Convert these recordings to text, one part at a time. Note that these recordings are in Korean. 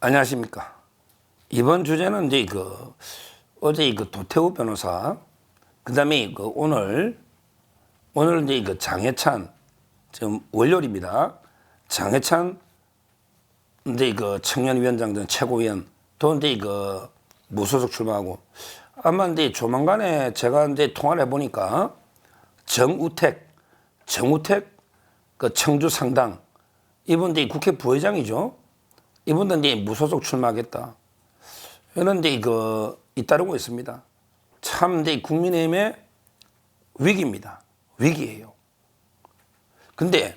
안녕하십니까. 이번 주제는 이제 어제 도태우 변호사, 그 다음에 오늘 이제 장해찬, 지금 월요일입니다. 장해찬, 이제 청년위원장 등 최고위원, 또 이제 무소속 출마하고, 아마 이제 조만간에 제가 이제 통화를 해보니까 정우택 청주 상당, 이분 이제 국회 부회장이죠. 이분도 이제 무소속 출마하겠다. 이런 이제 잇따르고 있습니다. 참 이제 국민의힘의 위기입니다. 위기예요. 근데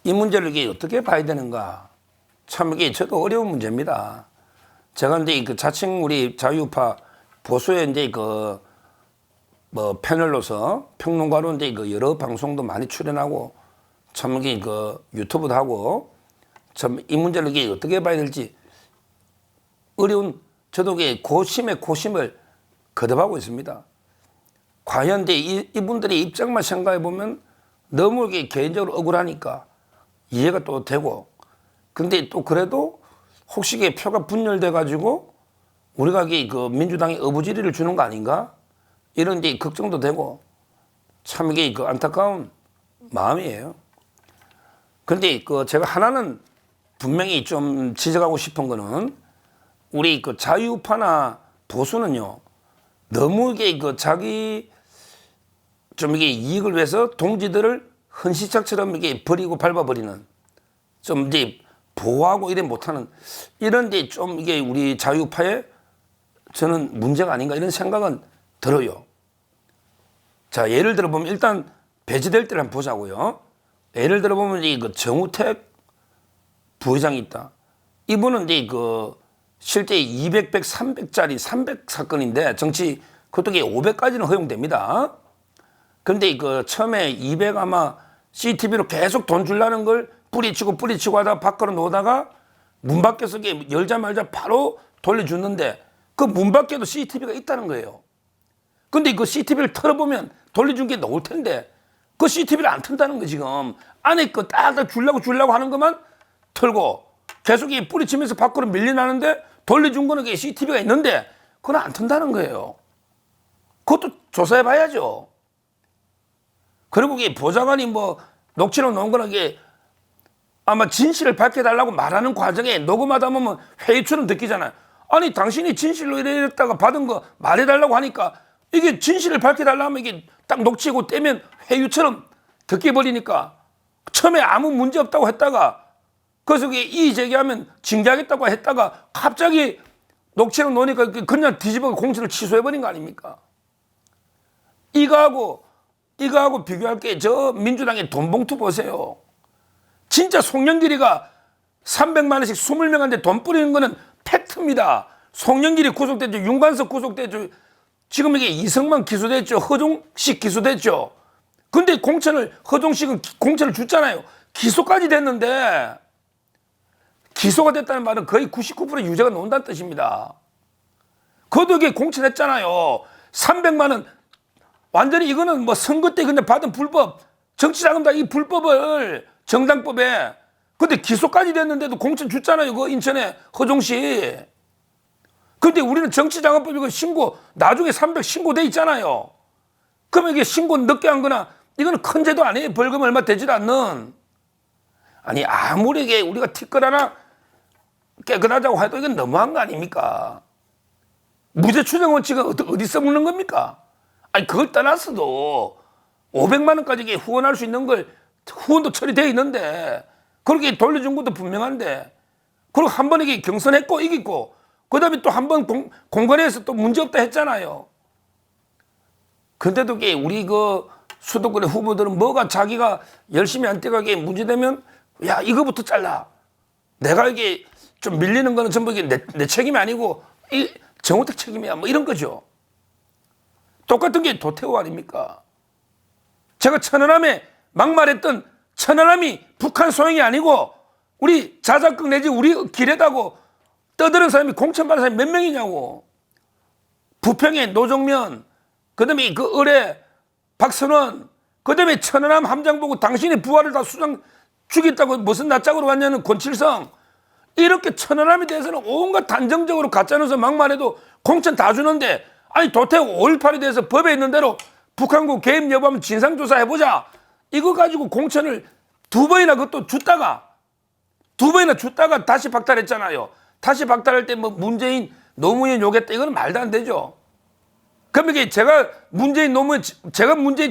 이 문제를 이게 어떻게 봐야 되는가? 참 이게 저도 어려운 문제입니다. 제가 이제 자칭 우리 자유우파 보수의 이제 뭐 패널로서 평론가로 이제 여러 방송도 많이 출연하고 참 이게 유튜브도 하고 참 이 문제를 이게 어떻게 봐야 될지 어려운, 저도 이게 고심을 거듭하고 있습니다. 과연 이분들의 입장만 생각해 보면 너무 이게 개인적으로 억울하니까 이해가 또 되고, 근데 또 그래도 혹시 이게 표가 분열돼 가지고 우리가 민주당에 어부지리를 주는 거 아닌가, 이런 이제 걱정도 되고, 참 이게 안타까운 마음이에요. 그런데 제가 하나는 분명히 좀 지적하고 싶은 거는, 우리 자유우파나 보수는요, 너무 이게 자기 좀 이게 이익을 위해서 동지들을 헌시짝처럼 이게 버리고 밟아버리는, 좀 이제 보호하고 이래 못하는, 이런 데 좀 이게 우리 자유우파의 저는 문제가 아닌가, 이런 생각은 들어요. 자, 예를 들어보면 일단 배제될 때를 한번 보자고요. 예를 들어보면 정우택 부회장이 있다. 이분은 이제 실제 200, 100, 300짜리 300 사건인데, 정치 그것도 500까지는 허용됩니다. 그런데 처음에 200 아마 CCTV로 계속 돈 주려는 걸 뿌리치고 하다가 밖으로 놓다가 문 밖에서 열자마자 바로 돌려줬는데, 그 문 밖에도 CCTV가 있다는 거예요. 근데 그 CCTV를 털어보면 돌려준 게 나올 텐데, 그 CCTV를 안 튼다는 거. 지금 안에 거 딱 주려고 하는 것만 털고 계속 뿌리치면서 밖으로 밀려나는데, 돌려준 거는 CCTV가 있는데 그건 안 튼다는 거예요. 그것도 조사해 봐야죠. 그리고 보좌관이 뭐 녹취록 놓은 거는 아마 진실을 밝혀달라고 말하는 과정에 녹음하다 보면 회유처럼 느끼잖아요. 아니, 당신이 진실로 이랬다가 받은 거 말해달라고 하니까 이게 진실을 밝혀달라면 이게 딱 녹취고 떼면 회유처럼 듣게 버리니까, 처음에 아무 문제 없다고 했다가 그래서 이의 제기하면 징계하겠다고 했다가 갑자기 녹취록 놓으니까 그냥 뒤집어 공천을 취소해버린 거 아닙니까? 이거하고 비교할 게 저 민주당의 돈봉투 보세요. 진짜 송영길이가 300만 원씩 20명한테 돈 뿌리는 거는 팩트입니다. 송영길이 구속됐죠. 윤관석 구속됐죠. 지금 이성만 기소됐죠. 허종식 기소됐죠. 근데 허종식은 공천을 줬잖아요. 기소까지 됐는데, 기소가 됐다는 말은 거의 99% 유죄가 나온다는 뜻입니다. 그것도 공천했잖아요. 300만 원 완전히 이거는 뭐 선거 때 그냥 받은 불법, 정치자금 다 이 불법을 정당법에, 근데 기소까지 됐는데도 공천 줬잖아요. 그 인천에 허종씨. 근데 우리는 정치자금법 이거 나중에 300 신고돼 있잖아요. 그러면 이게 신고 늦게 한 거나 이거는 큰 죄도 아니에요. 벌금 얼마 되지도 않는. 아니, 아무리 우리가 티끌 하나 깨끗하자고 해도 이건 너무한 거 아닙니까? 무죄 추정 원칙은 어디서 묻는 겁니까? 아니, 그걸 떠났어도 500만 원까지 후원할 수 있는 걸 후원도 처리되어 있는데, 그렇게 돌려준 것도 분명한데, 그리고 한 번에 경선했고 이기고, 그 다음에 또 한 번 공관에서 또 문제없다 했잖아요. 근데도 우리 수도권의 후보들은 뭐가 자기가 열심히 안 뛰가게 문제되면, 야, 이거부터 잘라. 내가 좀 밀리는 거는 전부 내 책임이 아니고 이 정우택 책임이야, 뭐 이런 거죠. 똑같은 게 도태우 아닙니까? 제가 천안함에 막말했던, 천안함이 북한 소행이 아니고 우리 자작극 내지 우리 기레다고 떠드는 사람이 공천받은 사람이 몇 명이냐고. 부평의 노정면, 그 다음에 을에 박선원, 그 다음에 천안함 함장 보고 당신이 부하를 다 수장 죽였다고 무슨 낯짝으로 왔냐는 권칠성, 이렇게 천안함에 대해서는 온갖 단정적으로 가짜뉴스 막말해도 공천 다 주는데, 아니 도태우 5.18에 대해서 법에 있는 대로 북한군 개입 여부하면 진상조사해보자, 이거 가지고 공천을 두 번이나 그것도 두 번이나 줬다가 다시 박탈했잖아요. 다시 박탈할 때 뭐 문재인 노무현 욕했다, 이거는 말도 안 되죠. 그럼 이게 제가 문재인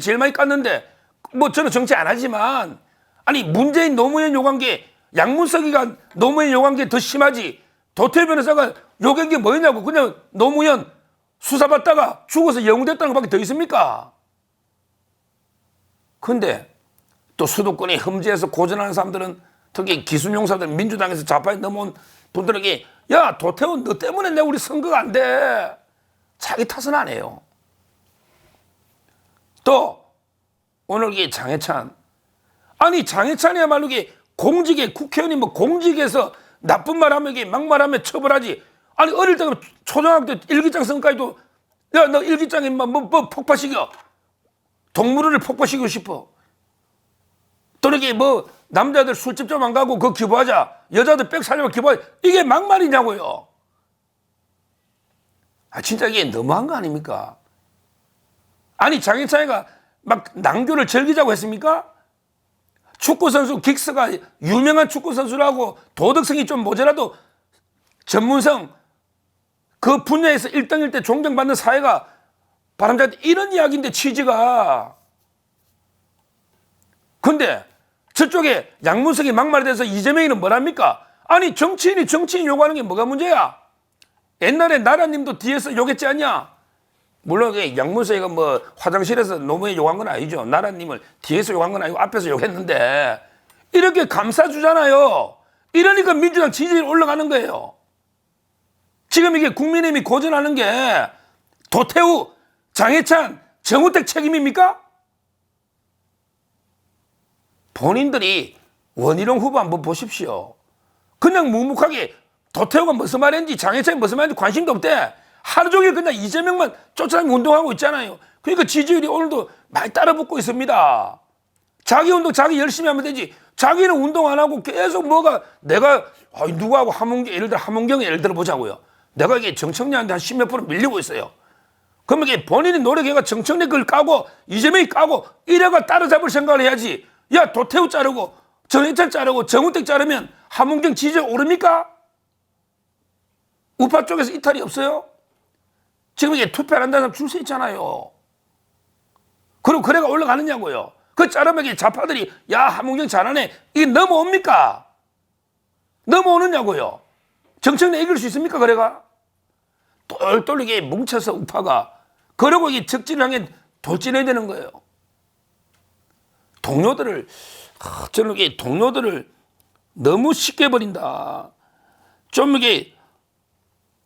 제일 많이 깠는데, 뭐 저는 정치 안 하지만, 아니 문재인 노무현 욕한 게 양문석이가 노무현 욕한 게 더 심하지, 도태우 변호사가 욕한 게 뭐냐고. 그냥 노무현 수사받다가 죽어서 영웅됐다는 것밖에 더 있습니까? 근데 또 수도권에 험지에서 고전하는 사람들은, 특히 기순용사들, 민주당에서 좌파에 넘어온 분들에게, 야 도태우 너 때문에 내가 우리 선거가 안 돼, 자기 탓은 안 해요. 또 오늘 이게 장해찬, 아니 장해찬이야말로 이게 공직에, 국회의원이 뭐 공직에서 나쁜 말 하면, 이게 막말하면 처벌하지. 아니 어릴 때 초등학교 때 일기장성까지도, 야 너 일기장에 뭐 폭파시켜, 동물원을 폭파시키고 싶어. 또 이렇게 뭐 남자들 술집 좀 안 가고 그거 기부하자, 여자들 백 살려면 기부하자, 이게 막말이냐고요. 아 진짜 이게 너무한 거 아닙니까? 아니 장해찬이가 막 낭교를 즐기자고 했습니까? 축구선수 긱스가 유명한 축구선수라고 도덕성이 좀 모자라도 전문성 그 분야에서 1등일 때 존경받는 사회가 바람잡다, 이런 이야기인데 취지가. 근데 저쪽에 양문석이 막말에 대해서 이재명이는 뭐랍니까? 아니 정치인이 정치인 욕하는 게 뭐가 문제야? 옛날에 나라님도 뒤에서 욕했지 않냐? 물론 양문석이가 뭐 화장실에서 노무현 욕한 건 아니죠. 나라님을 뒤에서 욕한 건 아니고 앞에서 욕했는데, 이렇게 감싸주잖아요. 이러니까 민주당 지지율이 올라가는 거예요. 지금 이게 국민의힘이 고전하는 게 도태우, 장해찬, 정우택 책임입니까? 본인들이 원희룡 후보 한번 보십시오. 그냥 묵묵하게 도태우가 무슨 말했는지, 장해찬이 무슨 말했는지 관심도 없대. 하루 종일 그냥 이재명만 쫓아다니고 운동하고 있잖아요. 그러니까 지지율이 오늘도 많이 따라붙고 있습니다. 자기 운동 자기 열심히 하면 되지, 자기는 운동 안 하고 계속 뭐가, 내가 누구하고 예를 들어 함은경 예를 들어 보자고요. 내가 이게 정청래한테 한 10몇 프로 밀리고 있어요. 그러면 이게 본인이 노력해가 정청래 걸 까고 이재명이 까고 이래가 따라잡을 생각을 해야지. 야 도태우 자르고 정해찬 자르고 정우택 자르면 함은경 지지율 오릅니까? 우파 쪽에서 이탈이 없어요? 지금 이게 투표를 한다는 사람 줄 서 있잖아요. 그리고 그래가 올라가느냐고요. 그 자르면 이게 좌파들이 야 함은경 잘하네, 이게 넘어옵니까? 넘어오느냐고요. 정청래 이길 수 있습니까? 그래가 똘똘 이게 뭉쳐서 우파가, 그러고 이게 적진을 향해 돌진해야 되는 거예요. 저는 이게 동료들을 너무 쉽게 버린다. 좀 이게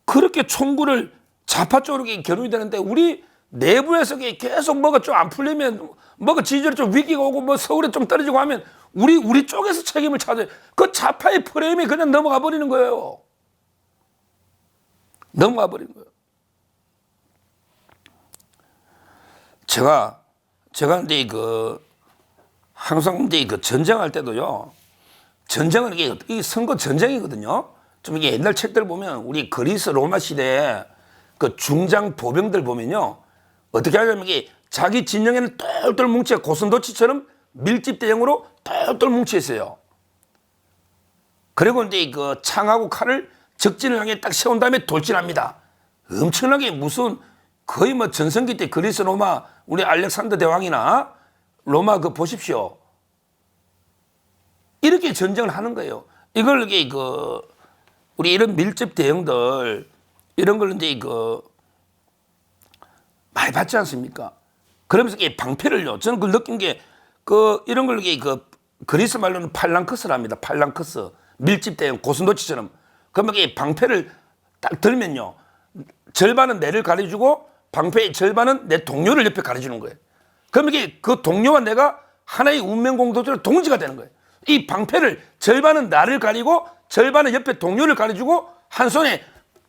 그렇게 총구를 좌파 쪽으로 겨루게 되는데, 우리 내부에서 계속 뭐가 좀 안 풀리면, 뭐가 지지율이 좀 위기가 오고 뭐 서울에 좀 떨어지고 하면 우리 쪽에서 책임을 찾아요. 그 좌파의 프레임이 그냥 넘어가 버리는 거예요. 넘어가 버리는 거예요. 제가 이제 항상 이제 전쟁할 때도요, 전쟁은 이게 선거 전쟁이거든요. 좀 이게 옛날 책들 보면, 우리 그리스 로마 시대 그 중장 보병들 보면요, 어떻게 하냐면 이게 자기 진영에는 똘똘 뭉쳐, 고슴도치처럼 밀집 대형으로 똘똘 뭉쳐 있어요. 그리고 이제 그 창하고 칼을 적진을 향해 딱 세운 다음에 돌진합니다. 엄청나게 무슨, 거의 뭐 전성기 때 그리스 로마, 우리 알렉산더 대왕이나 로마 그 보십시오. 이렇게 전쟁을 하는 거예요. 이걸 이게 우리 이런 밀집 대형들, 이런 걸 이제 많이 받지 않습니까? 그러면서 이게 방패를요, 저는 그걸 느낀 게, 이런 걸 그리스 말로는 팔랑크스랍니다. 팔랑크스. 밀집 대형 고슴도치처럼. 그러면 이게 방패를 딱 들면요, 절반은 내를 가려주고 방패의 절반은 내 동료를 옆에 가려주는 거예요. 그러면 이게 그 동료와 내가 하나의 운명 공동체로 동지가 되는 거예요. 이 방패를 절반은 나를 가리고 절반은 옆에 동료를 가려주고 한 손에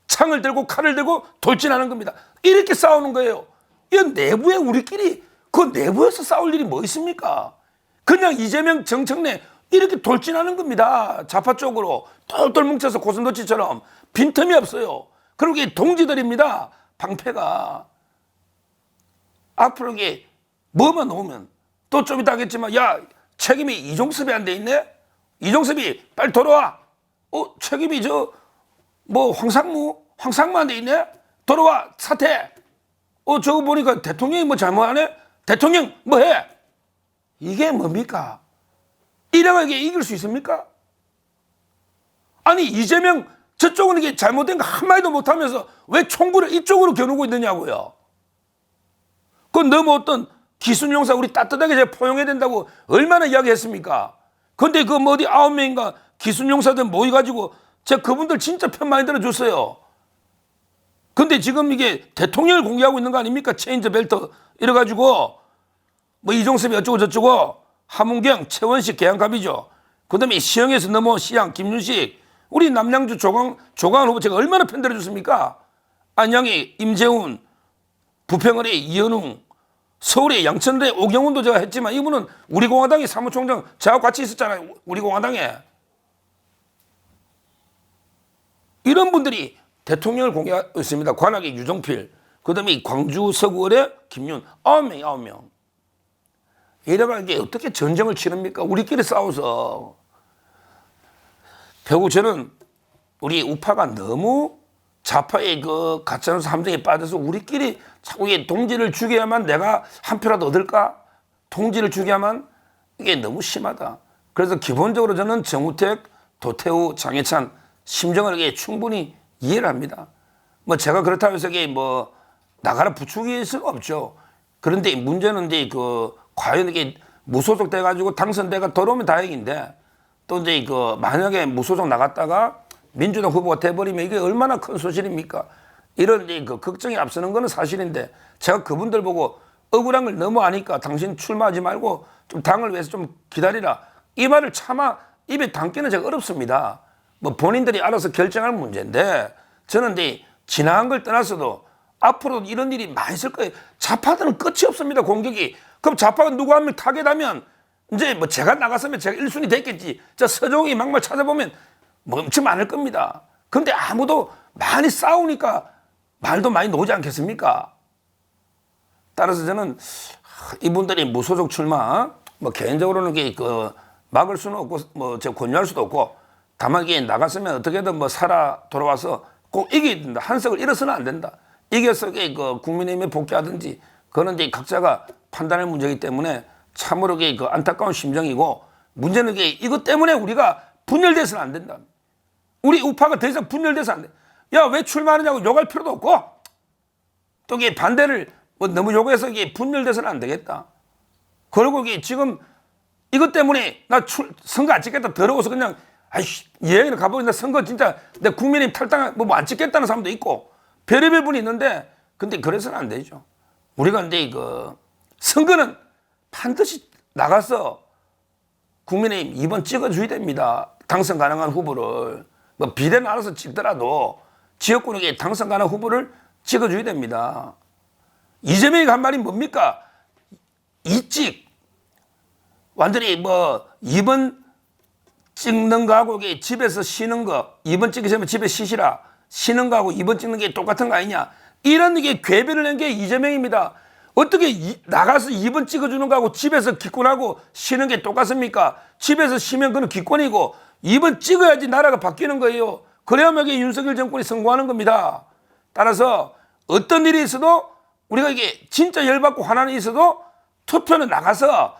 창을 들고 칼을 들고 돌진하는 겁니다. 이렇게 싸우는 거예요. 이 내부에 우리끼리 그 내부에서 싸울 일이 뭐 있습니까? 그냥 이재명, 정청래 이렇게 돌진하는 겁니다. 좌파 쪽으로 똘똘 뭉쳐서 고슴도치처럼 빈틈이 없어요. 그리고 이게 동지들입니다. 방패가. 앞으로 이게 뭐만 놓으면 또 좀 이따 하겠지만 야 책임이 이종섭이 안 돼 있네? 이종섭이 빨리 돌아와. 책임이 황상무 안 돼 있네? 돌아와 사퇴. 저거 보니까 대통령이 뭐 잘못하네? 대통령 뭐 해? 이게 뭡니까? 이래가게 이길 수 있습니까? 아니 이재명 저쪽은 이게 잘못된 거 한마디도 못하면서 왜 총구를 이쪽으로 겨누고 있느냐고요. 그건 너무 어떤 기순용사 우리 따뜻하게 제가 포용해야 된다고 얼마나 이야기했습니까? 근데 그 뭐 어디 9명인가 기순용사들 모여가지고 제가 그분들 진짜 편 많이 들어줬어요. 근데 지금 이게 대통령을 공개하고 있는 거 아닙니까? 체인저 벨트 이래가지고 뭐 이종섭이 어쩌고 저쩌고 하문경, 최원식 계양갑이죠. 그 다음에 시흥에서 넘어온 시양, 김윤식 우리 남양주 조광 후보 제가 얼마나 편 들어줬습니까? 안양의 임재훈, 부평을의 이현웅, 서울의 양천대 오경훈도 제가 했지만 이분은 우리 공화당의 사무총장 저하고 같이 있었잖아요. 우리 공화당에. 이런 분들이 대통령을 공개하고 있습니다. 관악의 유종필, 그 다음에 광주 서구을의 김윤, 9명. 이래가 이게 어떻게 전쟁을 치릅니까? 우리끼리 싸워서. 결국 저는 우리 우파가 너무 좌파의 그 가짜뉴스 함정에 빠져서 우리끼리 자꾸 이게 동지를 죽여야만 내가 한 표라도 얻을까? 동지를 죽여야만 이게 너무 심하다. 그래서 기본적으로 저는 정우택, 도태우, 장해찬 심정을 이게 충분히 이해를 합니다. 뭐 제가 그렇다고 해서 이게 뭐 나가라 부추길 수는 없죠. 그런데 문제는 이제 과연 이게 무소속 돼가지고 당선돼가 들어오면 다행인데 또 이제 만약에 무소속 나갔다가 민주당 후보가 돼버리면 이게 얼마나 큰 소실입니까? 이런 이제 걱정이 앞서는 거는 사실인데 제가 그분들 보고 억울한 걸 너무 아니까 당신 출마하지 말고 좀 당을 위해서 좀 기다리라. 이 말을 차마 입에 담기는 제가 어렵습니다. 뭐 본인들이 알아서 결정할 문제인데 저는 이제 지나간 걸 떠나서도 앞으로 이런 일이 많이 있을 거예요. 좌파들은 끝이 없습니다. 공격이. 그럼 좌파가 누구 한 명 타겟하면 이제 뭐 제가 나갔으면 제가 1순위 됐겠지. 저 서종이 막말 찾아보면 뭐 엄청 많을 겁니다. 근데 아무도 많이 싸우니까 말도 많이 나오지 않겠습니까? 따라서 저는 이분들이 무소속 출마 뭐 개인적으로는 막을 수는 없고 뭐 제가 권유할 수도 없고 다만 이게 나갔으면 어떻게든 뭐 살아 돌아와서 꼭 이겨야 된다. 한석을 잃어서는 안 된다. 이겨서 국민의힘에 복귀하든지 그거는 이제 각자가 판단할 문제이기 때문에 참으로 안타까운 심정이고 문제는 이것 때문에 우리가 분열돼서는 안 된다. 우리 우파가 더 이상 분열돼서 안 돼. 야, 왜 출마하느냐고 욕할 필요도 없고 또 반대를 뭐 너무 요구해서 분열돼서는 안 되겠다. 그리고 지금 이것 때문에 나 선거 안 찍겠다 더러워서 그냥 여행을 가보고 나 선거 진짜 내 국민의힘 탈당 뭐 안 찍겠다는 사람도 있고 별의별 분이 있는데 근데 그래서는 안 되죠. 우리가 이제 선거는 반드시 나가서 국민의힘 2번 찍어줘야 됩니다. 당선 가능한 후보를. 뭐 비례는 알아서 찍더라도 지역구에 당선 가능한 후보를 찍어줘야 됩니다. 이재명이 한 말이 뭡니까? 이찍 완전히 뭐 2번 찍는 거하고 집에서 쉬는 거 2번 찍으시면 집에 쉬시라. 쉬는 거하고 2번 찍는 게 똑같은 거 아니냐. 이런 궤변을 낸 게 이재명입니다. 어떻게 나가서 2번 찍어주는 거하고 집에서 기권하고 쉬는 게 똑같습니까? 집에서 쉬면 그건 기권이고 2번 찍어야지 나라가 바뀌는 거예요. 그래야만 윤석열 정권이 성공하는 겁니다. 따라서 어떤 일이 있어도 우리가 진짜 열받고 화난이 있어도 투표는 나가서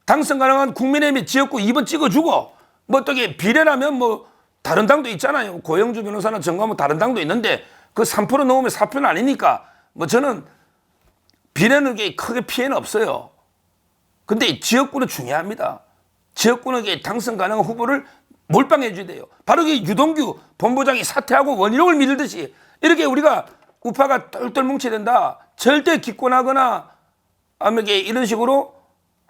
당선 가능한 국민의힘의 지역구 2번 찍어주고 뭐 또 비례라면 뭐 다른 당도 있잖아요. 고영주 변호사나 정광훈 다른 당도 있는데 그 3% 넘으면 4표는 아니니까 뭐 저는 비례는 크게 피해는 없어요. 근데 지역구는 중요합니다. 지역구는 당선 가능한 후보를 몰빵해 줘야 돼요. 바로 유동규 본부장이 사퇴하고 원희룡을 밀듯이 이렇게 우리가 우파가 똘똘 뭉쳐야 된다. 절대 기권하거나 아니면 이런 식으로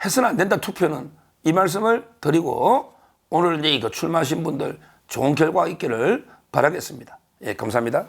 해서는 안 된다. 투표는. 이 말씀을 드리고 오늘 이제 출마하신 분들 좋은 결과 있기를 바라겠습니다. 예, 감사합니다.